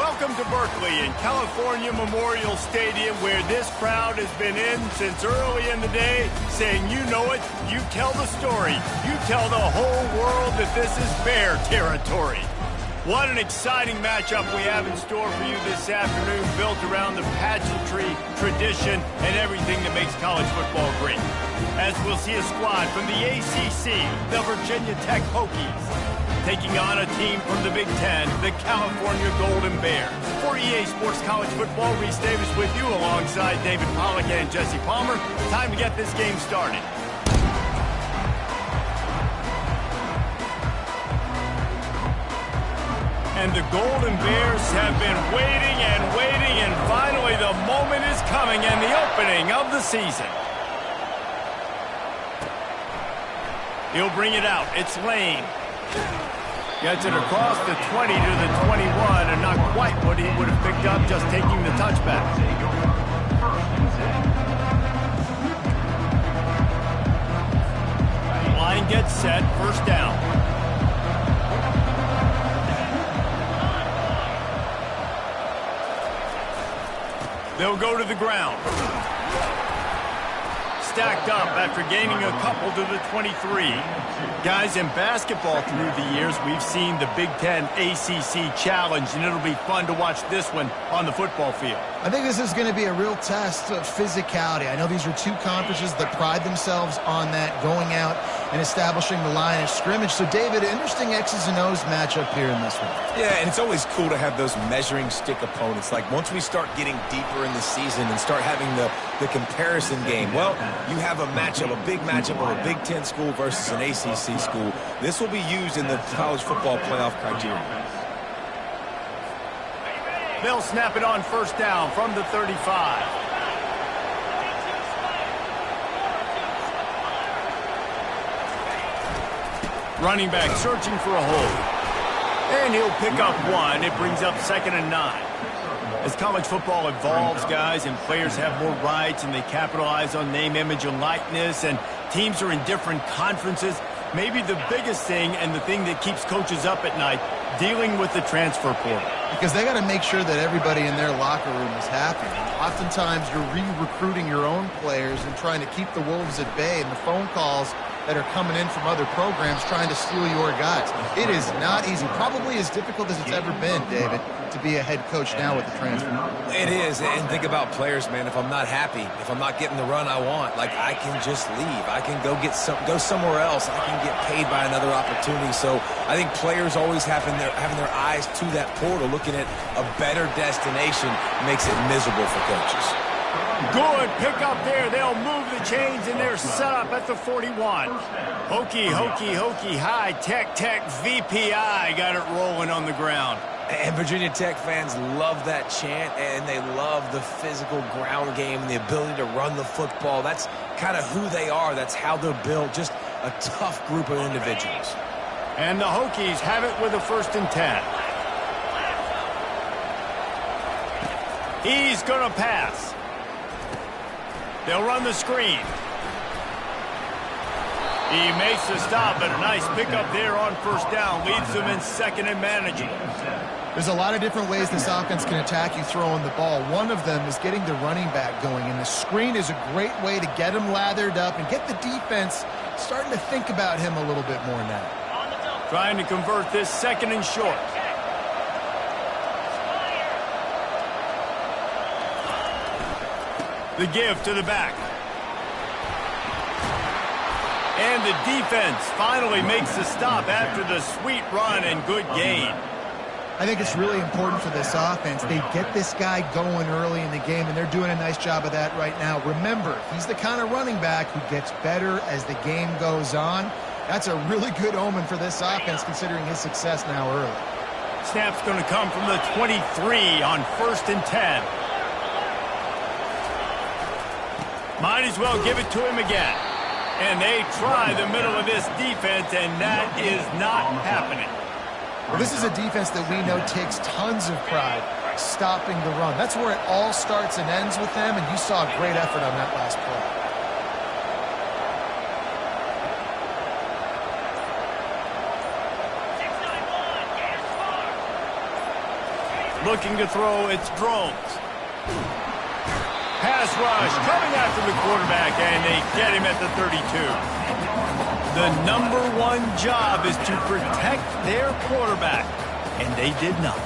Welcome to Berkeley and California Memorial Stadium, where this crowd has been in since early in the day, saying, you know it, you tell the story, you tell the whole world that this is Bear territory. What an exciting matchup we have in store for you this afternoon, built around the pageantry, tradition, and everything that makes college football great. As we'll see a squad from the ACC, the Virginia Tech Hokies, taking on a team from the Big Ten, the California Golden Bears. For EA Sports College Football, Reese Davis with you alongside David Pollack and Jesse Palmer. Time to get this game started. And the Golden Bears have been waiting, and finally the moment is coming and the opening of the season. He'll bring it out. It's Lane. Gets it across the 20 to the 21, and not quite what he would have picked up just taking the touchback. Line gets set, first down. They'll go to the ground. Stacked up after gaining a couple to the 23. Guys, in basketball through the years, we've seen the Big Ten ACC Challenge, and it'll be fun to watch this one on the football field. I think this is going to be a real test of physicality. I know these are two conferences that pride themselves on that, going out and establishing the line of scrimmage. So, David, interesting X's and O's matchup here in this one. Yeah, and it's always cool to have those measuring stick opponents. Like, once we start getting deeper in the season and start having the comparison game, well, you have a matchup, a big matchup of a Big Ten school versus an ACC school. This will be used in the college football playoff criteria. They'll snap it on first down from the 35. Running back searching for a hole. And he'll pick up one. It brings up 2nd and 9. As college football evolves, guys, and players have more rights and they capitalize on name, image, and likeness, and teams are in different conferences, maybe the biggest thing and the thing that keeps coaches up at night, dealing with the transfer portal. Because they got to make sure that everybody in their locker room is happy. Oftentimes, you're re-recruiting your own players and trying to keep the wolves at bay, and the phone calls that are coming in from other programs trying to steal your guys. It is not easy. Probably as difficult as it's ever been, David, to be a head coach now with the transfer. It is, and think about players, man. If I'm not happy, if I'm not getting the run I want, like, I can just leave. I can go somewhere else. I can get paid by another opportunity. So I think players always having their eyes to that portal, looking at a better destination, makes it miserable for coaches. Good pick up there. They'll move the chains, and they're set up at the 41. Hokey, high, tech, VPI got it rolling on the ground. And Virginia Tech fans love that chant, and they love the physical ground game and the ability to run the football. That's kind of who they are. That's how they're built. Just a tough group of individuals. And the Hokies have it with a 1st and 10. He's going to pass. They'll run the screen. He makes the stop, but a nice pickup there on first down. Leaves them in 2nd and manageable. There's a lot of different ways this offense can attack you throwing the ball. One of them is getting the running back going, and the screen is a great way to get him lathered up and get the defense starting to think about him a little bit more now. Trying to convert this 2nd and short. The give to the back. And the defense finally makes the stop after the sweet run and good gain. I think it's really important for this offense. They get this guy going early in the game, and they're doing a nice job of that right now. Remember, he's the kind of running back who gets better as the game goes on. That's a really good omen for this offense, considering his success now early. Snap's going to come from the 23 on 1st and 10. Might as well give it to him again. And they try the middle of this defense, and that is not happening. Well, this is a defense that we know takes tons of pride stopping the run. That's where it all starts and ends with them, and you saw a great effort on that last play. Looking to throw, it's drones. Pass rush coming after the quarterback, and they get him at the 32. The #1 job is to protect their quarterback, and they did not.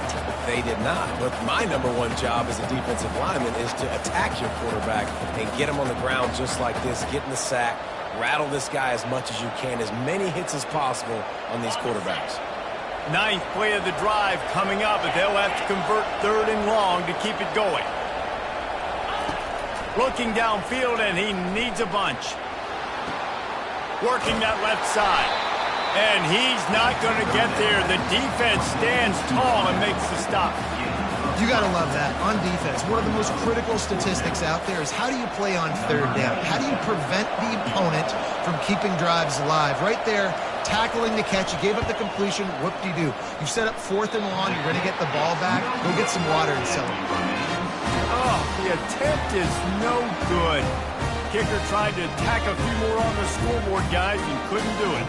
They did not. But my #1 job as a defensive lineman is to attack your quarterback and get him on the ground just like this, get in the sack, rattle this guy as much as you can, as many hits as possible on these quarterbacks. 9th play of the drive coming up, but they'll have to convert 3rd and long to keep it going. Looking downfield, and he needs a bunch. Working that left side. And he's not going to get there. The defense stands tall and makes the stop. You got to love that. On defense, one of the most critical statistics out there is how do you play on 3rd down? How do you prevent the opponent from keeping drives alive? Right there, tackling the catch. You gave up the completion. What do you do? You set up 4th and long. You're going to get the ball back. Go get some water and celebrate. Oh, the attempt is no good. Kicker tried to tack a few more on the scoreboard, guys, and couldn't do it.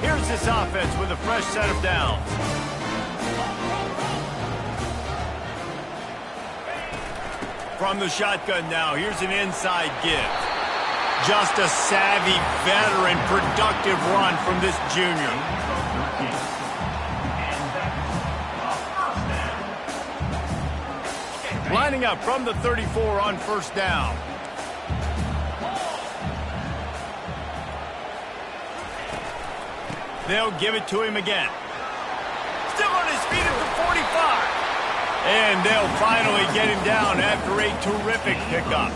Here's this offense with a fresh set of downs. From the shotgun now, here's an inside give. Just a savvy, veteran, productive run from this junior. Lining up from the 34 on 1st down. They'll give it to him again. Still on his feet at the 45. And they'll finally get him down after a terrific pickup.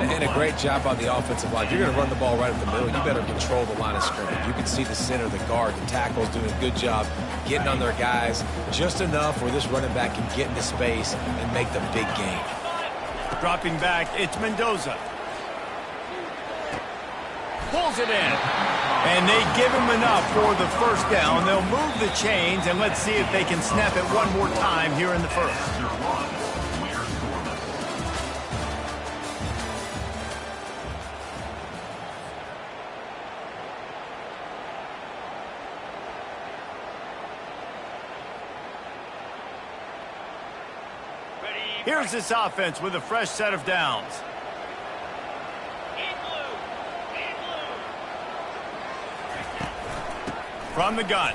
And a great job on the offensive line. If you're going to run the ball right up the middle, you better control the line of scrimmage. You can see the center, the guard, the tackles doing a good job getting on their guys just enough where this running back can get into space and make the big gain. Dropping back, it's Mendoza. Pulls it in. And they give him enough for the 1st down. They'll move the chains, and let's see if they can snap it one more time here in the 1st. Here's this offense with a fresh set of downs. From the gun.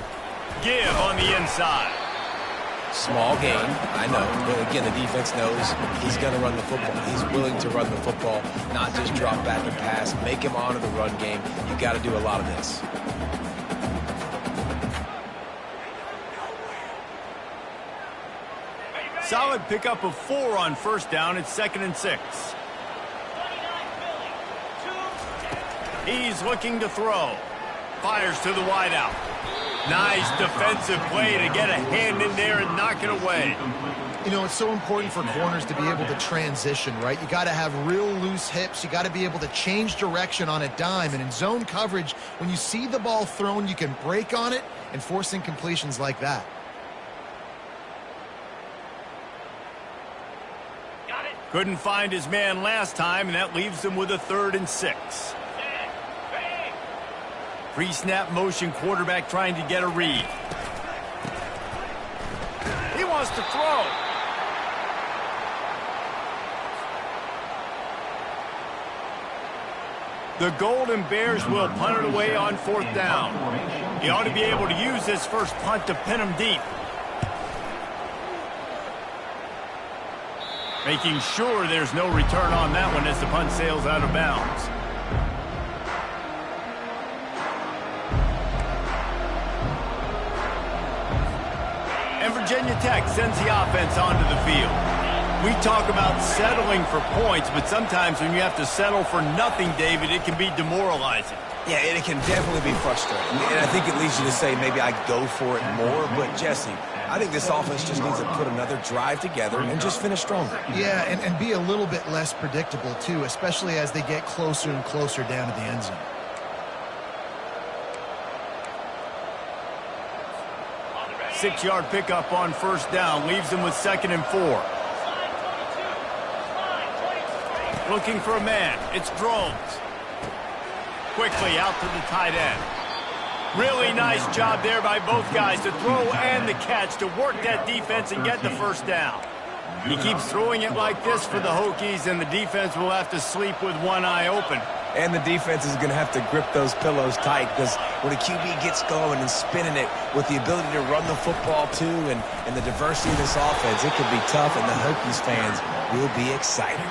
Give on the inside. Small gain, I know. But again, the defense knows he's going to run the football. He's willing to run the football, not just drop back and pass. Make him honor the run game. You got to do a lot of this. Solid pickup of 4 on 1st down. It's 2nd and 6. He's looking to throw. Fires to the wideout. Nice defensive play to get a hand in there and knock it away. You know, it's so important for corners to be able to transition, right? You got to have real loose hips. You got to be able to change direction on a dime. And in zone coverage, when you see the ball thrown, you can break on it and force incompletions like that. Couldn't find his man last time, and that leaves him with a 3rd and 6. Pre-snap motion quarterback trying to get a read. He wants to throw. The Golden Bears will punt it away on 4th down. He ought to be able to use this first punt to pin him deep. Making sure there's no return on that one as the punt sails out of bounds. And Virginia Tech sends the offense onto the field. We talk about settling for points, but sometimes when you have to settle for nothing, David, it can be demoralizing. Yeah, and it can definitely be frustrating. And I think it leads you to say maybe I go for it more. But, Jesse, I think this offense just needs to put another drive together and just finish stronger. Yeah, and be a little bit less predictable, too, especially as they get closer and closer down to the end zone. Six-yard pickup on 1st down leaves them with 2nd and 4. Looking for a man. It's Drones. Quickly out to the tight end. Really nice job there by both guys to throw and the catch to work that defense and get the first down. He keeps throwing it like this for the Hokies, and the defense will have to sleep with one eye open. And the defense is going to have to grip those pillows tight, because when a QB gets going and spinning it with the ability to run the football too and the diversity of this offense, it can be tough, and the Hokies fans will be excited.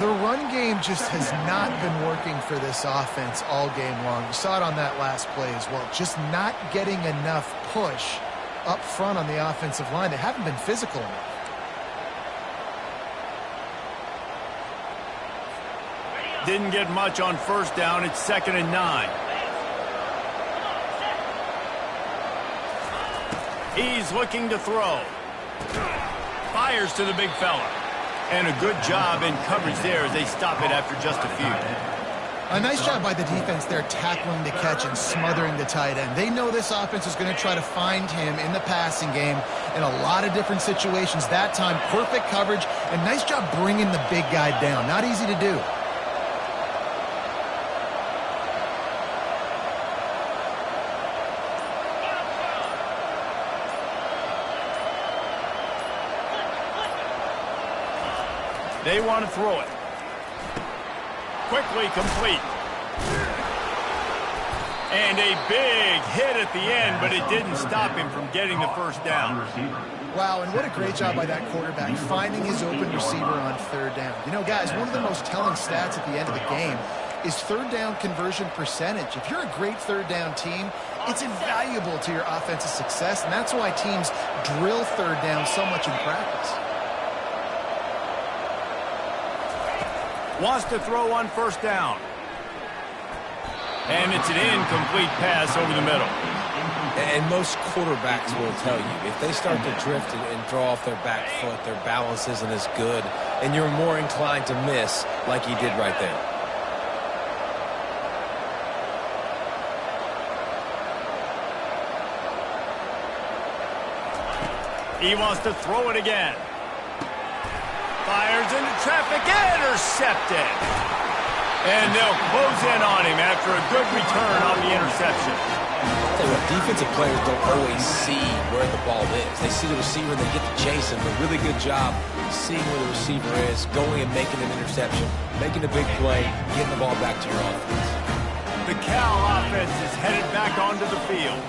The run game just has not been working for this offense all game long. You saw it on that last play as well. Just not getting enough push up front on the offensive line. They haven't been physical enough. Didn't get much on first down. It's 2nd and 9. He's looking to throw. Fires to the big fella. And a good job in coverage there as they stop it after just a few. A nice job by the defense there tackling the catch and smothering the tight end. They know this offense is going to try to find him in the passing game in a lot of different situations. That time, perfect coverage and nice job bringing the big guy down. Not easy to do. They want to throw it. Quickly complete. And a big hit at the end, but it didn't stop him from getting the first down. Wow, and what a great job by that quarterback, finding his open receiver on 3rd down. You know, guys, one of the most telling stats at the end of the game is 3rd down conversion percentage. If you're a great 3rd down team, it's invaluable to your offensive success, and that's why teams drill 3rd down so much in practice. Wants to throw on 1st down. And it's an incomplete pass over the middle. And most quarterbacks will tell you, if they start to drift and throw off their back foot, their balance isn't as good, and you're more inclined to miss like he did right there. He wants to throw it again. Fires into traffic, intercepted. And they'll close in on him after a good return on the interception. I'll tell you what, defensive players don't always see where the ball is. They see the receiver and they get to chase him. A really good job seeing where the receiver is, going and making an interception, making a big play, getting the ball back to your offense. The Cal offense is headed back onto the field.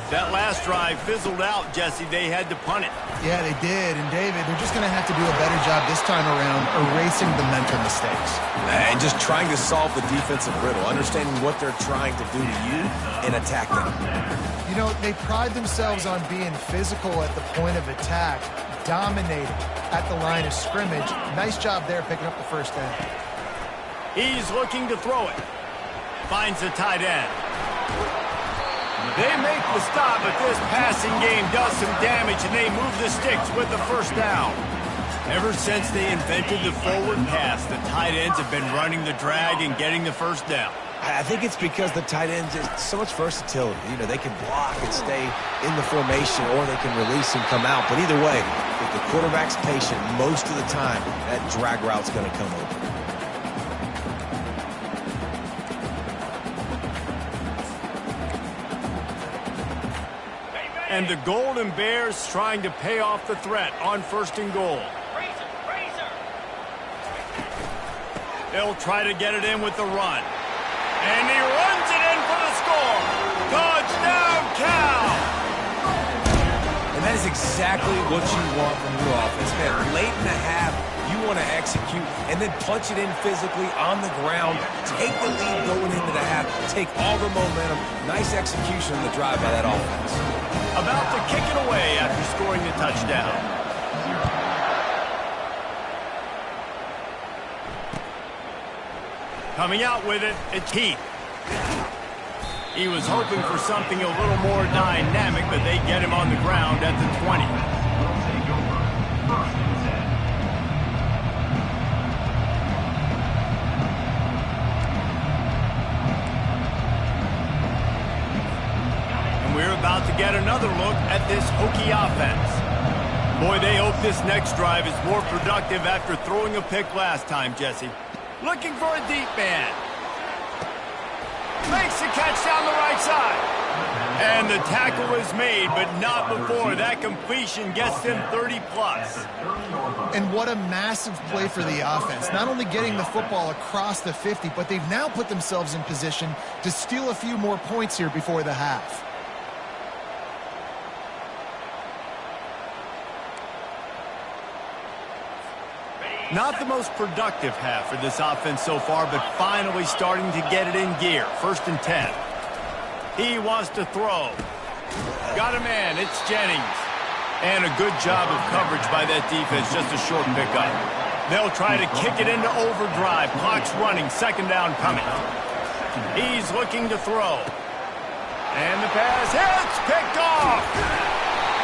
That last drive fizzled out, Jesse. They had to punt it. Yeah, they did. And, David, they're just going to have to do a better job this time around erasing the mental mistakes. And just trying to solve the defensive riddle, understanding what they're trying to do to you and attack them. You know, they pride themselves on being physical at the point of attack, dominating at the line of scrimmage. Nice job there picking up the 1st down. He's looking to throw it. Finds the tight end. They make the stop, but this passing game does some damage, and they move the sticks with the 1st down. Ever since they invented the forward pass, the tight ends have been running the drag and getting the 1st down. I think it's because the tight ends is so much versatility. You know, they can block and stay in the formation, or they can release and come out. But either way, if the quarterback's patient, most of the time, that drag route's going to come over. And the Golden Bears trying to pay off the threat on 1st and goal. They'll try to get it in with the run. And he runs it in for the score. Touchdown, Cal! And that is exactly what you want from your offense, man. Late in the half, you want to execute and then punch it in physically on the ground. Take the lead going into the half. Take all the momentum. Nice execution on the drive by that offense. About to kick it away after scoring the touchdown. Coming out with it, it's Heath. He was hoping for something a little more dynamic, but they get him on the ground at the 20. And we're about to get another look at this Hokie offense. Boy, they hope this next drive is more productive after throwing a pick last time, Jesse. Looking for a deep man. Makes the catch down the right side. And the tackle is made, but not before that completion gets them 30-plus. And what a massive play for the offense. Not only getting the football across the 50, but they've now put themselves in position to steal a few more points here before the half. Not the most productive half for this offense so far, but finally starting to get it in gear. 1st and 10. He wants to throw. Got a man. It's Jennings. And a good job of coverage by that defense. Just a short pickup. They'll try to kick it into overdrive. Clock's running. 2nd down coming. He's looking to throw. And the pass hits. Picked off.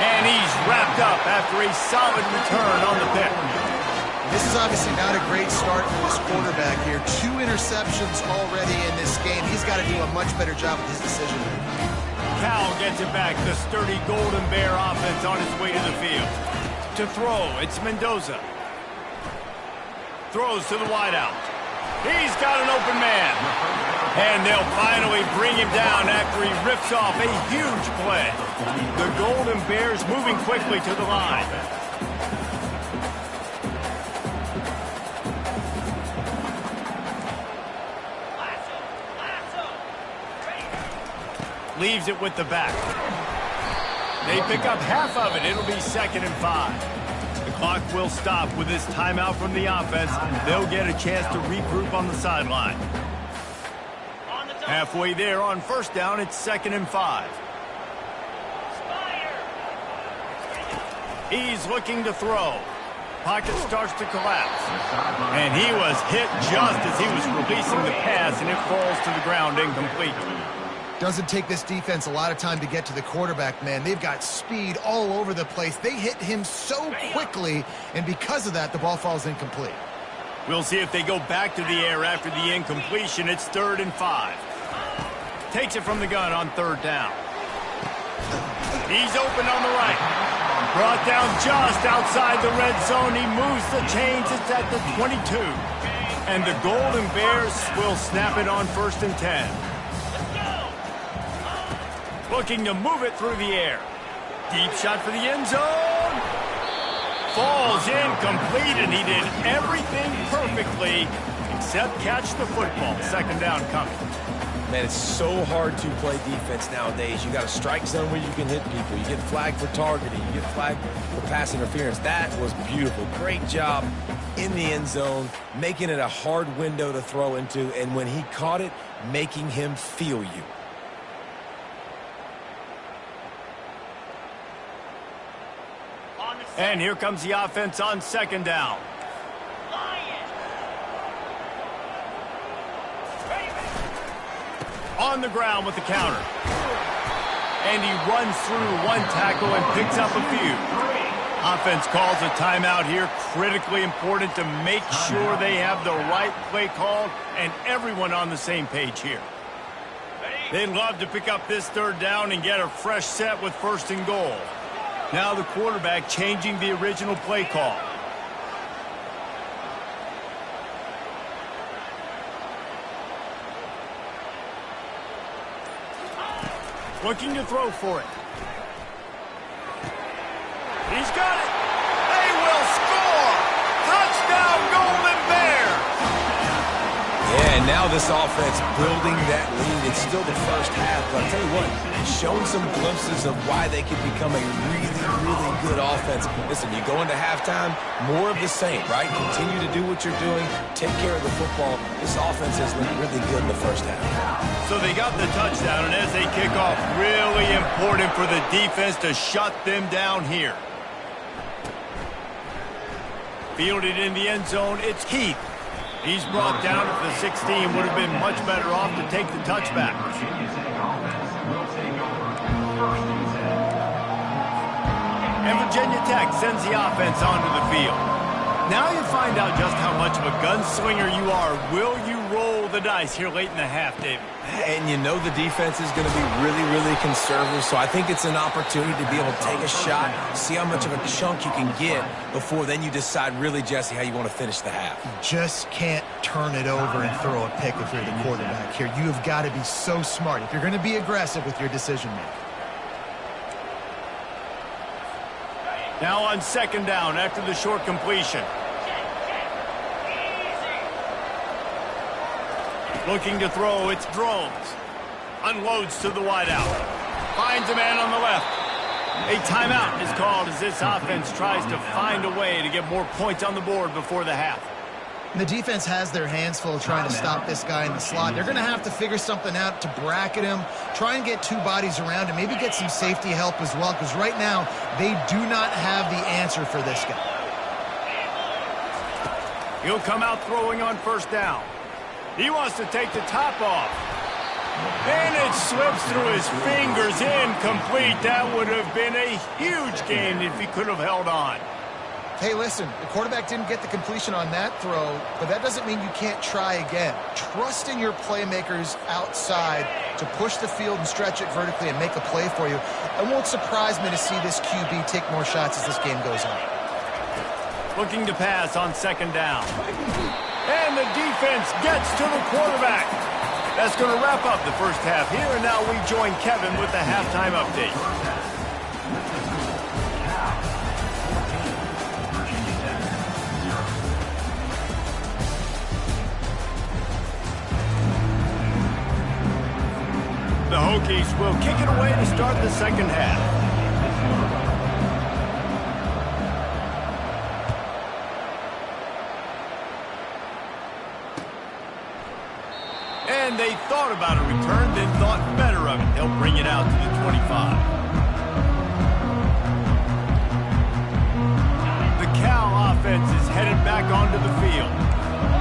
And he's wrapped up after a solid return on the pick. This is obviously not a great start for this quarterback here. 2 interceptions already in this game. He's got to do a much better job with his decision. Cal gets it back. The sturdy Golden Bear offense on its way to the field. To throw, it's Mendoza. Throws to the wideout. He's got an open man. And they'll finally bring him down after he rips off a huge play. The Golden Bears moving quickly to the line. Leaves it with the back. They pick up half of it. It'll be 2nd and 5. The clock will stop with this timeout from the offense. They'll get a chance to regroup on the sideline. Halfway there on 1st down, it's 2nd and 5. He's looking to throw. Pocket starts to collapse. And he was hit just as he was releasing the pass, and it falls to the ground incomplete. Doesn't take this defense a lot of time to get to the quarterback, man. They've got speed all over the place. They hit him so quickly, and because of that, the ball falls incomplete. We'll see if they go back to the air after the incompletion. It's 3rd and 5. Takes it from the gun on 3rd down. He's open on the right. Brought down just outside the red zone. He moves the chains. It's at the 22. And the Golden Bears will snap it on 1st and 10. Looking to move it through the air. Deep shot for the end zone. Falls incomplete, and he did everything perfectly except catch the football. 2nd down coming. Man, it's so hard to play defense nowadays. You got a strike zone where you can hit people. You get flagged for targeting. You get flagged for pass interference. That was beautiful. Great job in the end zone, making it a hard window to throw into, and when he caught it, making him feel you. And here comes the offense on 2nd down. On the ground with the counter. And he runs through one tackle and picks up a few. Offense calls a timeout here. Critically important to make sure they have the right play called and everyone on the same page here. They'd love to pick up this 3rd down and get a fresh set with 1st and goal. Now the quarterback changing the original play call. Looking to throw for it. He's got it. They will score. Touchdown, Golden Bear. Yeah, and now this offense building that lead. It's still the first half, but I'll tell you what, showing some glimpses of why they could become a really, really good offense. Listen, you go into halftime, more of the same, right? Continue to do what you're doing, take care of the football. This offense has looked really good in the first half. So they got the touchdown, and as they kick off, really important for the defense to shut them down here. Fielded in the end zone, it's Keith. He's brought down at the 16. Would have been much better off to take the touchback. And Virginia Tech sends the offense onto the field. Now you find out just how much of a gunslinger you are. Will you roll the dice here late in the half, David. And you know the defense is going to be really, really conservative, so I think it's an opportunity to be able to take a shot, see how much of a chunk you can get before then you decide really, Jesse, how you want to finish the half. You just can't turn it over and throw a pick if you're the quarterback here. You have got to be so smart if you're going to be aggressive with your decision-making. Now on second down after the short completion. Looking to throw, it's Drones. Unloads to the wideout. Finds a man on the left. A timeout is called as this offense tries to find a way to get more points on the board before the half. The defense has their hands full trying to stop this guy in the slot. They're going to have to figure something out to bracket him, try and get two bodies around him, maybe get some safety help as well, because right now they do not have the answer for this guy. He'll come out throwing on first down. He wants to take the top off. And it slips through his fingers, incomplete. That would have been a huge gain if he could have held on. Hey, listen, the quarterback didn't get the completion on that throw, but that doesn't mean you can't try again. Trust in your playmakers outside to push the field and stretch it vertically and make a play for you. It won't surprise me to see this QB take more shots as this game goes on. Looking to pass on second down. And the defense gets to the quarterback. That's going to wrap up the first half here, and now we join Kevin with the halftime update. The Hokies will kick it away to start the second half. And they thought about a return, then thought better of it. They'll bring it out to the 25. The Cal offense is headed back onto the field.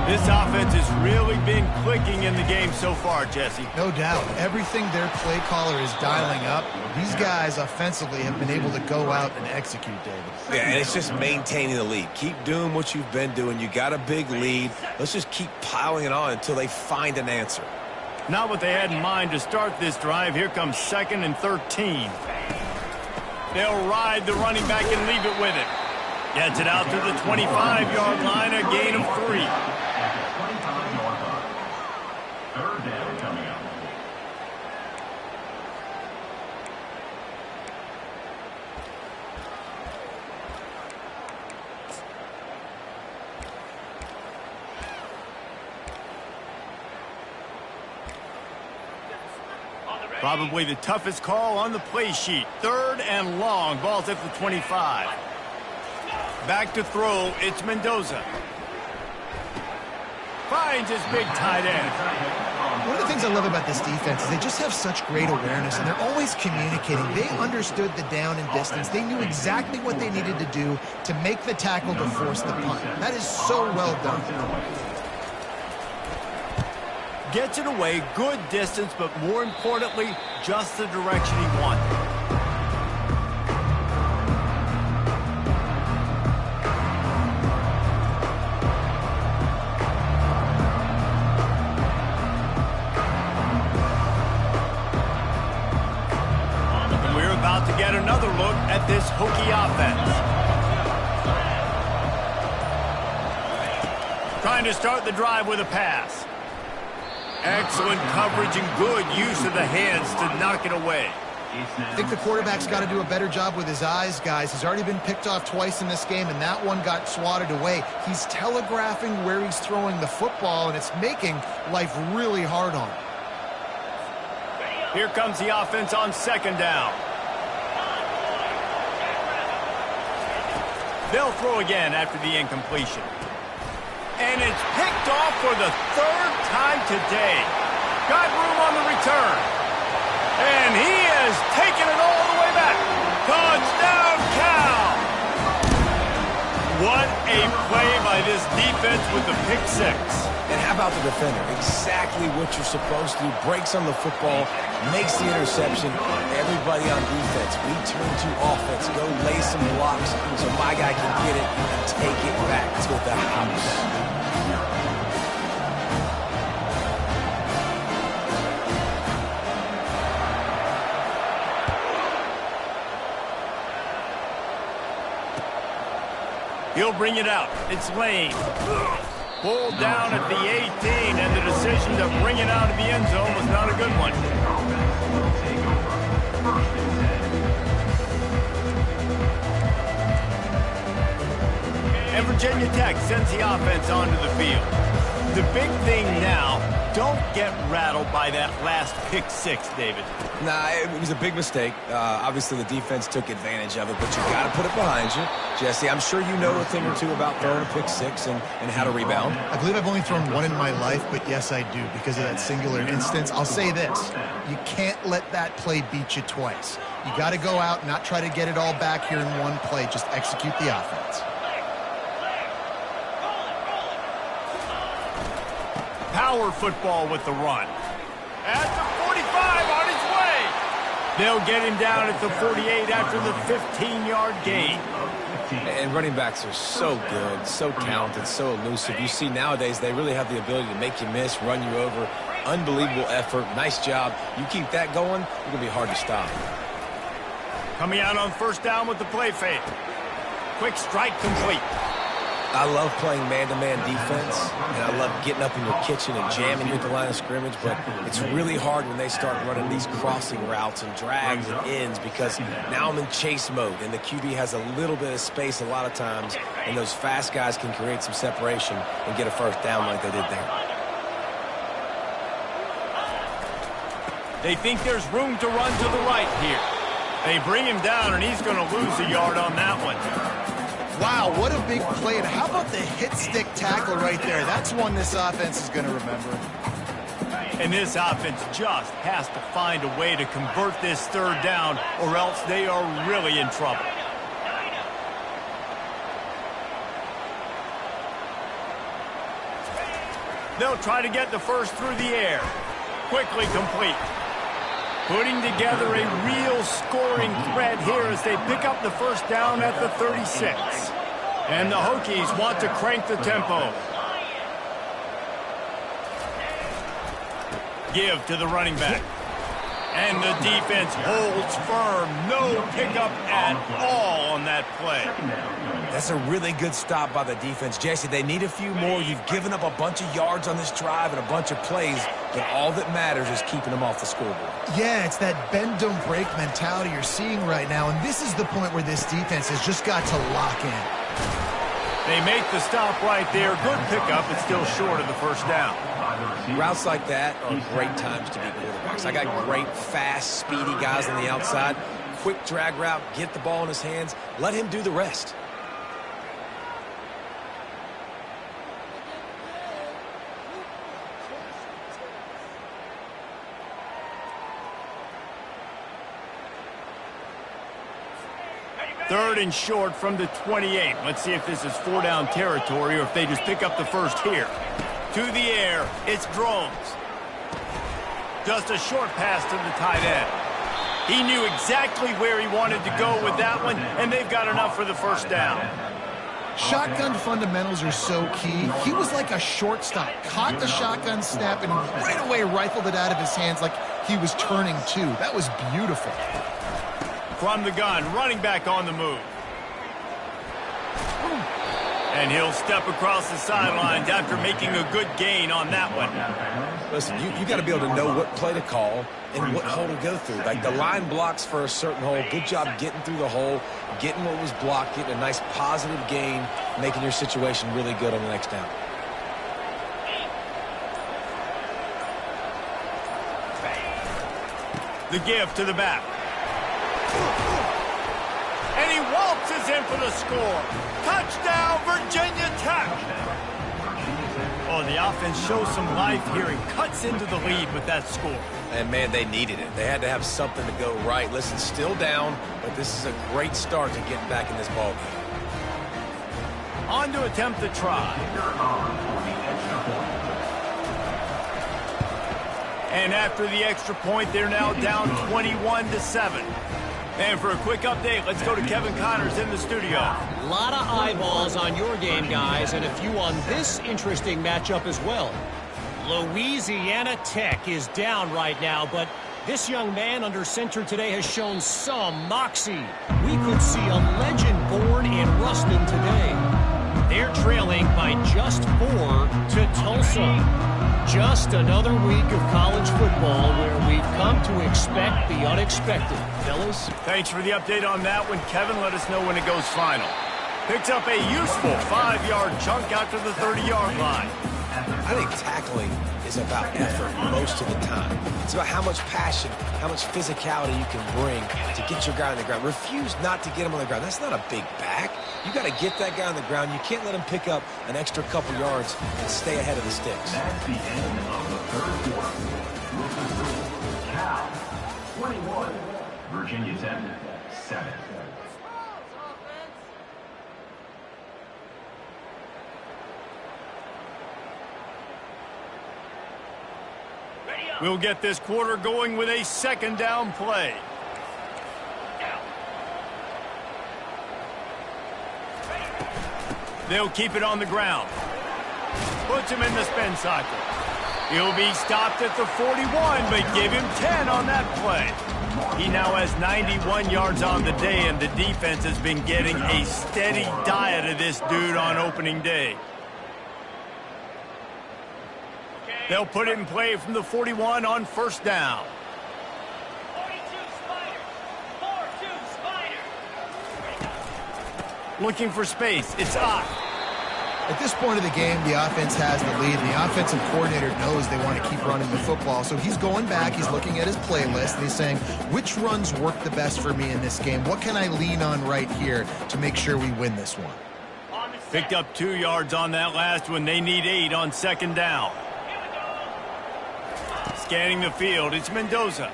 This offense has really been clicking in the game so far, Jesse. No doubt. Everything their play caller is dialing up, these guys offensively have been able to go out and execute, David. Yeah, and it's just maintaining the lead. Keep doing what you've been doing. You got a big lead. Let's just keep piling it on until they find an answer. Not what they had in mind to start this drive. Here comes 2nd and 13. They'll ride the running back and leave it with it. Gets it out to the 25-yard line, a gain of 3. Third down coming up. Probably the toughest call on the play sheet. 3rd and long. Ball's at the 25. Back to throw. It's Mendoza. Finds his big tight end. One of the things I love about this defense is they just have such great awareness, and they're always communicating. They understood the down and distance. They knew exactly what they needed to do to make the tackle to force the punt. That is so well done. Gets it away, good distance, but more importantly, just the direction he wanted. And we're about to get another look at this Hokie offense. Trying to start the drive with a pass. Excellent coverage and good use of the hands to knock it away. I think the quarterback's got to do a better job with his eyes, guys. He's already been picked off twice in this game, and that one got swatted away. He's telegraphing where he's throwing the football, and it's making life really hard on him. Here comes the offense on second down. They'll throw again after the incompletion. And it's picked off for the 3rd time today. Got room on the return. And he has taken it all the way back. Touchdown, Cal! What a play by this defense with the pick 6. And how about the defender? Exactly what you're supposed to do. Breaks on the football, makes the interception. Everybody on defense, we turn to offense. Go lay some blocks so my guy can get it and take it back to the house. He'll bring it out. It's Lane. Pulled down at the 18, and the decision to bring it out of the end zone was not a good one. And Virginia Tech sends the offense onto the field. The big thing now, don't get rattled by that last pick six, David. Nah, it was a big mistake. Obviously, the defense took advantage of it, but you got to put it behind you. Jesse, I'm sure you know a thing or two about throwing a pick six and how to rebound. I believe I've only thrown one in my life, but yes, I do, because of that singular instance. I'll say this. You can't let that play beat you twice. You got to go out and not try to get it all back here in one play. Just execute the offense. Power football with the run. At the 45, on his way. They'll get him down at the 48 after the 15-yard gain. And running backs are so good, so talented, so elusive. You see nowadays they really have the ability to make you miss, run you over. Unbelievable effort. Nice job. You keep that going, it's going to be hard to stop. Coming out on first down with the play fake. Quick strike complete. I love playing man-to-man defense, and I love getting up in your kitchen and jamming you at the line of scrimmage, but it's really hard when they start running these crossing routes and drags and ends because now I'm in chase mode, and the QB has a little bit of space a lot of times, and those fast guys can create some separation and get a first down like they did there. They think there's room to run to the right here. They bring him down, and he's going to lose a yard on that one. Wow, what a big play. And how about the hit-stick tackle right there? That's one this offense is going to remember. And this offense just has to find a way to convert this third down, or else they are really in trouble. They'll try to get the first through the air. Quickly complete. Putting together a real scoring threat here as they pick up the first down at the 36. And the Hokies want to crank the tempo. Give to the running back. And the defense holds firm. No pickup at all on that play. That's a really good stop by the defense. Jesse, they need a few more. You've given up a bunch of yards on this drive and a bunch of plays, but all that matters is keeping them off the scoreboard. Yeah, it's that bend don't break mentality you're seeing right now, and this is the point where this defense has just got to lock in. They make the stop right there. Good pickup, but still short of the first down. Routes like that are great times to be quarterbacks. I got great, fast, speedy guys on the outside. Quick drag route, get the ball in his hands, let him do the rest. Third and short from the 28. Let's see if this is four-down territory or if they just pick up the first here. To the air, it's Drones. Just a short pass to the tight end. He knew exactly where he wanted to go with that one, and they've got enough for the first down. Shotgun fundamentals are so key. He was like a shortstop. Caught the shotgun snap and right away rifled it out of his hands like he was turning two. That was beautiful. From the gun, running back on the move. And he'll step across the sidelines after making a good gain on that one. Listen, you got to be able to know what play to call and what hole to go through. Like the line blocks for a certain hole. Good job getting through the hole, getting what was blocked, getting a nice positive gain, making your situation really good on the next down. The give to the back. And he waltzes in for the score. Touchdown, Virginia Tech. Oh, the offense shows some life here and cuts into the lead with that score. And, man, they needed it. They had to have something to go right. Listen, still down, but this is a great start to getting back in this ballgame. On to attempt the try. And after the extra point, they're now down 21-7. And for a quick update, let's go to Kevin Connors in the studio. A lot of eyeballs on your game, guys, and a few on this interesting matchup as well. Louisiana Tech is down right now, but this young man under center today has shown some moxie. We could see a legend born in Ruston today. They're trailing by just 4 to Tulsa. Just another week of college football where we've come to expect the unexpected. Fellas? Thanks for the update on that one, Kevin. Let us know when it goes final. Picks up a useful 5-yard chunk out to the 30-yard line. I think tackling is about effort most of the time. It's about how much passion, how much physicality you can bring to get your guy on the ground. Refuse not to get him on the ground. That's not a big back. You got to get that guy on the ground. You can't let him pick up an extra couple yards and stay ahead of the sticks. That's the end of the third quarter. Cal, 21. Virginia 10, 7. We'll get this quarter going with a second down play. They'll keep it on the ground. Puts him in the spin cycle. He'll be stopped at the 41, but give him 10 on that play. He now has 91 yards on the day, and the defense has been getting a steady diet of this dude on opening day. They'll put it in play from the 41 on first down. 42 Spiders. 4-2 Spiders. Looking for space. It's Ott. At this point of the game, the offense has the lead, and the offensive coordinator knows they want to keep running the football. So he's going back, he's looking at his playlist, and he's saying, which runs work the best for me in this game? What can I lean on right here to make sure we win this one? Picked up 2 yards on that last one. They need 8 on second down. Scanning the field, it's Mendoza.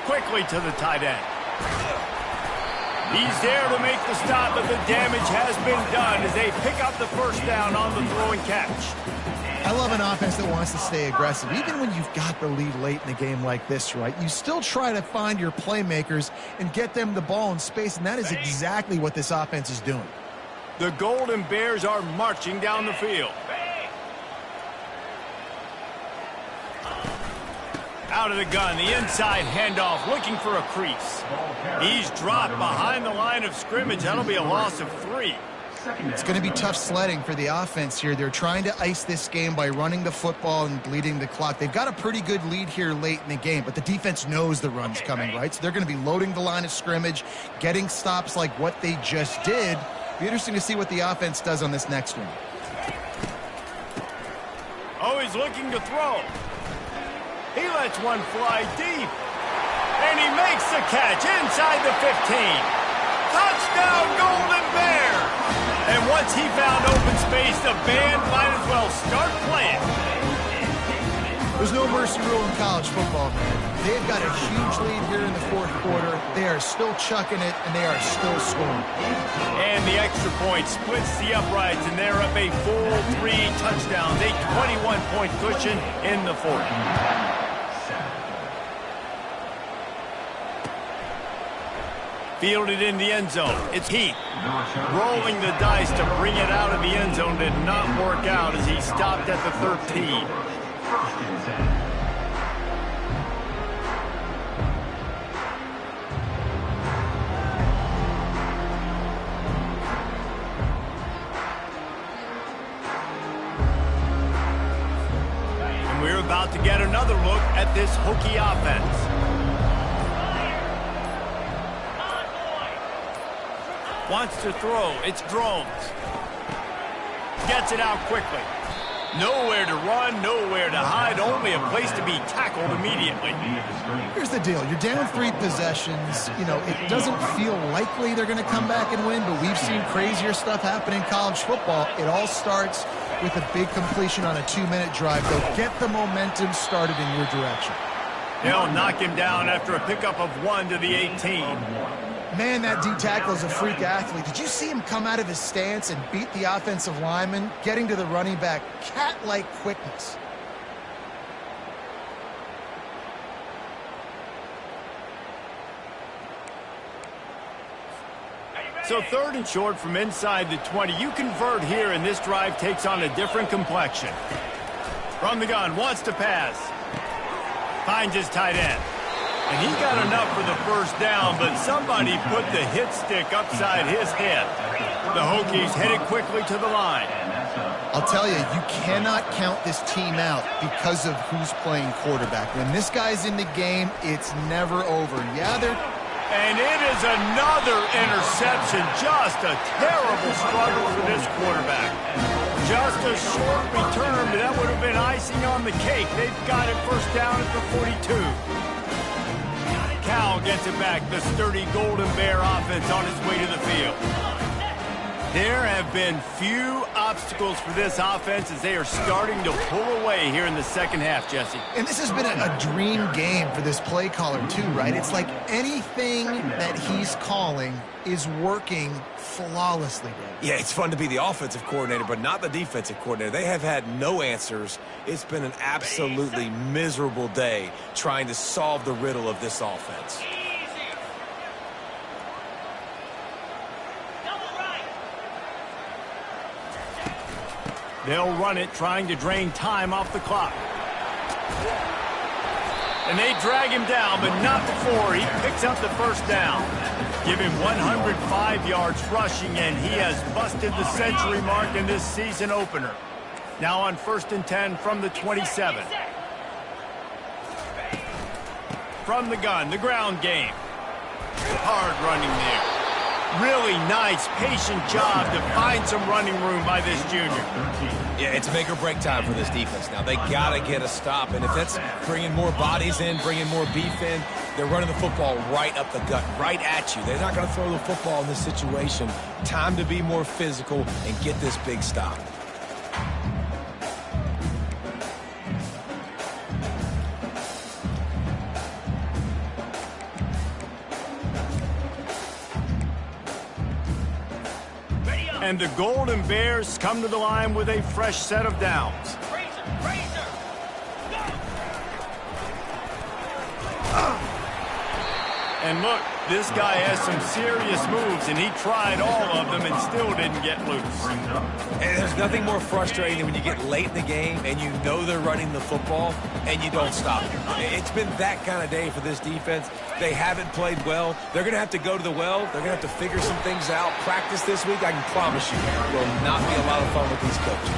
Quickly to the tight end. He's there to make the stop, but the damage has been done as they pick up the first down on the throw and catch. I love an offense that wants to stay aggressive. Even when you've got the lead late in a game like this, right, you still try to find your playmakers and get them the ball in space, and that is exactly what this offense is doing. The Golden Bears are marching down the field. Out of the gun, the inside handoff, looking for a crease. He's dropped behind the line of scrimmage. That'll be a loss of 3. It's going to be tough sledding for the offense here. They're trying to ice this game by running the football and bleeding the clock. They've got a pretty good lead here late in the game, but the defense knows the run's coming, right? So they're going to be loading the line of scrimmage, getting stops like what they just did. Be interesting to see what the offense does on this next one. Oh, he's looking to throw. He lets one fly deep. And he makes the catch inside the 15. Touchdown, Golden Bear! And once he found open space, the band might as well start playing. There's no mercy rule in college football, man. They've got a huge lead here in the fourth quarter. They are still chucking it, and they are still scoring. And the extra point splits the uprights, and they're up a full 3 touchdowns, a 21-point cushion in the fourth. Fielded in the end zone. It's Heath. Rolling the dice to bring it out of the end zone did not work out as he stopped at the 13. And we're about to get another look at this Hokie offense. Wants to throw. It's Drones. Gets it out quickly. Nowhere to run, nowhere to hide, only a place to be tackled immediately. Here's the deal. You're down 3 possessions. You know, it doesn't feel likely they're going to come back and win, but we've seen crazier stuff happen in college football. It all starts with a big completion on a 2-minute drive. They'll get the momentum started in your direction. They'll knock him down after a pickup of 1 to the 18. Man, that D-tackle is a freak athlete. Did you see him come out of his stance and beat the offensive lineman, getting to the running back? Cat-like quickness. So 3rd and short from inside the 20. You convert here, and this drive takes on a different complexion. From the gun, wants to pass. Finds his tight end. And he got enough for the first down, but somebody put the hit stick upside his head. The Hokies headed quickly to the line. I'll tell you, you cannot count this team out because of who's playing quarterback. When this guy's in the game, it's never over. Yeah, and it is another interception. Just a terrible struggle for this quarterback. Just a short return, but that would have been icing on the cake. They've got it first down at the 42. Cal gets it back. The sturdy Golden Bear offense on its way to the field. There have been few obstacles for this offense as they are starting to pull away here in the second half, Jesse. And this has been a dream game for this play caller too, right? It's like anything that he's calling is working flawlessly. Yeah, it's fun to be the offensive coordinator, but not the defensive coordinator. They have had no answers. It's been an absolutely miserable day trying to solve the riddle of this offense. They'll run it, trying to drain time off the clock. And they drag him down, but not before he picks up the first down. Give him 105 yards rushing, and he has busted the century mark in this season opener. Now on 1st and 10 from the 27. From the gun, the ground game. Hard running there. Really nice, patient job to find some running room by this junior. Yeah, it's make or break time for this defense now. They got to get a stop, and if that's bringing more bodies in, bringing more beef in, they're running the football right up the gut, right at you. They're not going to throw the football in this situation. Time to be more physical and get this big stop. And the Golden Bears come to the line with a fresh set of downs. And look, this guy has some serious moves, and he tried all of them and still didn't get loose. And there's nothing more frustrating than when you get late in the game and you know they're running the football and you don't stop it. It's been that kind of day for this defense. They haven't played well. They're going to have to go to the well. They're going to have to figure some things out. Practice this week, I can promise you, will not be a lot of fun with these coaches.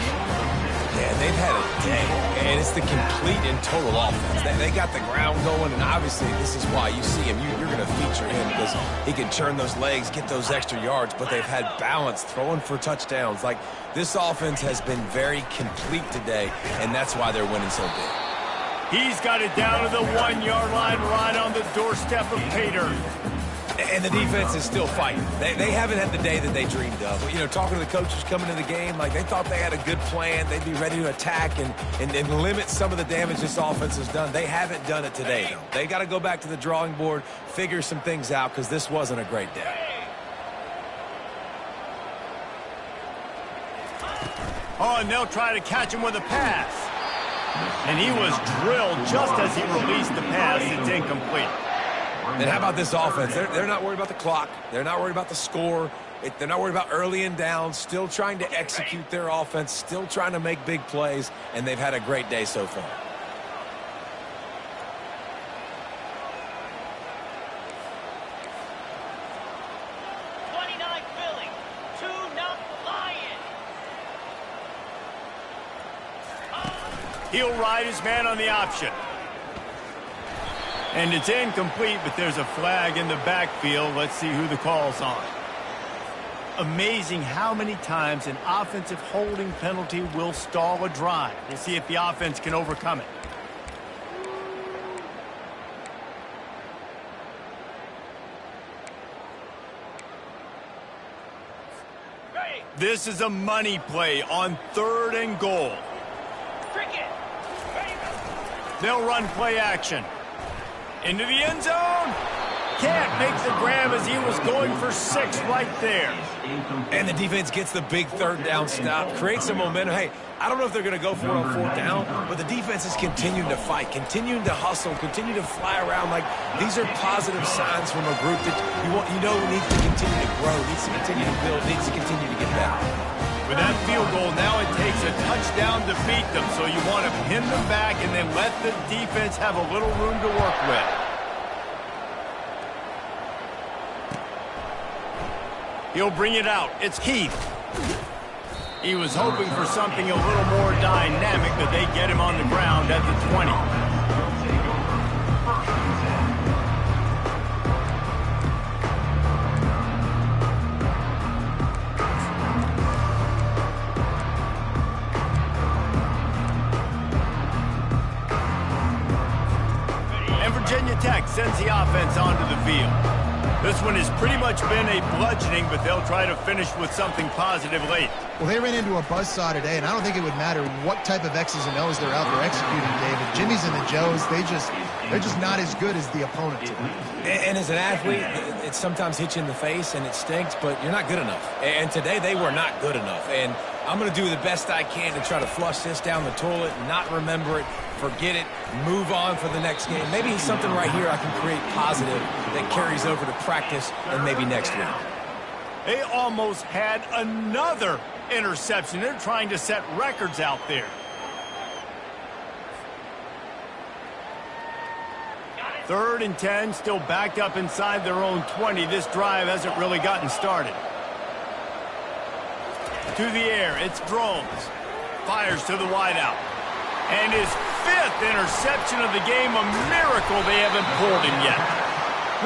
Yeah, they've had a day, and it's the complete and total offense. They got the ground going, and obviously this is why you see him. You're going to feature him because he can turn those legs, get those extra yards, but they've had balance, throwing for touchdowns. Like, this offense has been very complete today, and that's why they're winning so big. He's got it down to the 1-yard line right on the doorstep of pay dirt. And the defense is still fighting. They haven't had the day that they dreamed of. You know, talking to the coaches coming into the game, like they thought they had a good plan. They'd be ready to attack and limit some of the damage this offense has done. They haven't done it today, though. They got to go back to the drawing board, figure some things out, because this wasn't a great day. Oh, and they'll try to catch him with a pass. And he was drilled just as he released the pass. It's incomplete. And how about this offense? They're not worried about the clock. They're not worried about the score. They're not worried about early and down. Still trying to execute their offense. Still trying to make big plays. And they've had a great day so far. He'll ride his man on the option. And it's incomplete, but there's a flag in the backfield. Let's see who the call's on. Amazing how many times an offensive holding penalty will stall a drive. We'll see if the offense can overcome it. This is a money play on 3rd and goal. They'll run play action. Into the end zone. Can't make the grab as he was going for 6 right there. And the defense gets the big 3rd down stop, creates some momentum. Hey, I don't know if they're going to go for it on 4th down, but the defense is continuing to fight, continuing to hustle, continue to fly around. Like, these are positive signs from a group that you know needs to continue to grow, needs to continue to build, needs to continue to get better. With that field goal, now it takes a touchdown to beat them, so you want to pin them back and then let the defense have a little room to work with. He'll bring it out. It's Keith. He was hoping for something a little more dynamic, but they get him on the ground at the 20. And Virginia Tech sends the offense onto the field. This one has pretty much been a bludgeoning, but they'll try to finish with something positive late. Well, they ran into a buzzsaw today, and I don't think it would matter what type of X's and O's they're out there executing, David. Jimmy's and the Joes, they're just not as good as the opponent today. And as an athlete, it sometimes hits you in the face and it stinks, but you're not good enough. And today they were not good enough. And I'm going to do the best I can to try to flush this down the toilet, not remember it, forget it, move on for the next game. Maybe something right here I can create positive that carries over to practice and maybe next week. They almost had another interception. They're trying to set records out there. Third and 10, still backed up inside their own 20. This drive hasn't really gotten started. To the air, it's Drones. Fires to the wideout. And his 5th interception of the game, a miracle they haven't pulled him yet.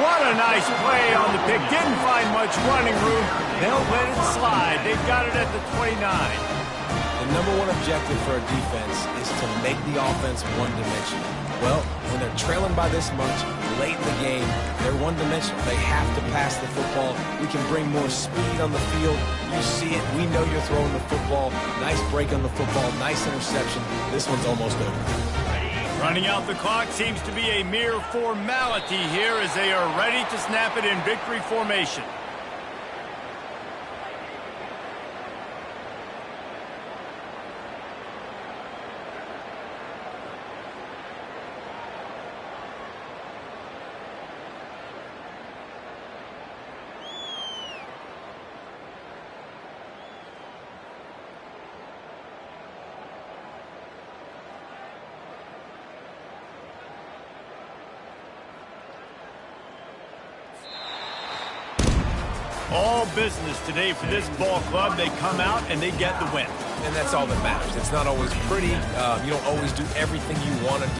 What a nice play on the pick. Didn't find much running room. They'll let it slide. They've got it at the 29. The number one objective for a defense is to make the offense one-dimensional. Well, when they're trailing by this much late in the game, they're one-dimensional. They have to pass the football. We can bring more speed on the field. You see it. We know you're throwing the football. Nice break on the football. Nice interception. This one's almost over. Running out the clock seems to be a mere formality here as they are ready to snap it in victory formation. All business today for this ball club. They come out and they get the win. And that's all that matters. It's not always pretty. You don't always do everything you want to do.